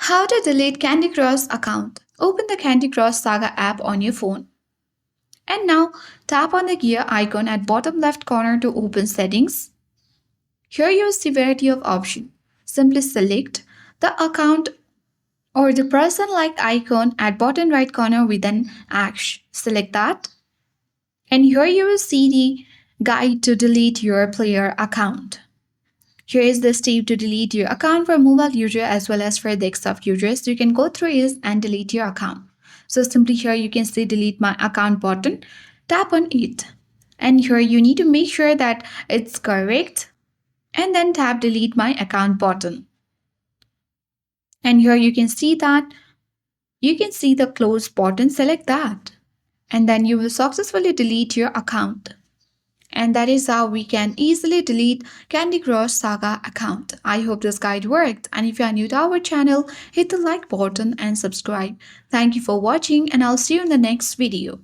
How to delete Candy Crush account. Open the Candy Crush Saga app on your phone. And now tap on the gear icon at bottom left corner to open settings. Here you see variety of options. Simply select the account or the person like icon at bottom right corner with an X. Select that. And here you will see the guide to delete your player account. Here is the step to delete your account for mobile user as well as for desktop users. You can go through it and delete your account. So simply here you can see delete my account button. Tap on it. And here you need to make sure that it's correct. And then tap delete my account button. And here you can see that you can see the close button. Select that. And then you will successfully delete your account. And that is how we can easily delete Candy Crush Saga account. I hope this guide worked, and if you are new to our channel, hit the like button and subscribe. Thank you for watching, and I'll see you in the next video.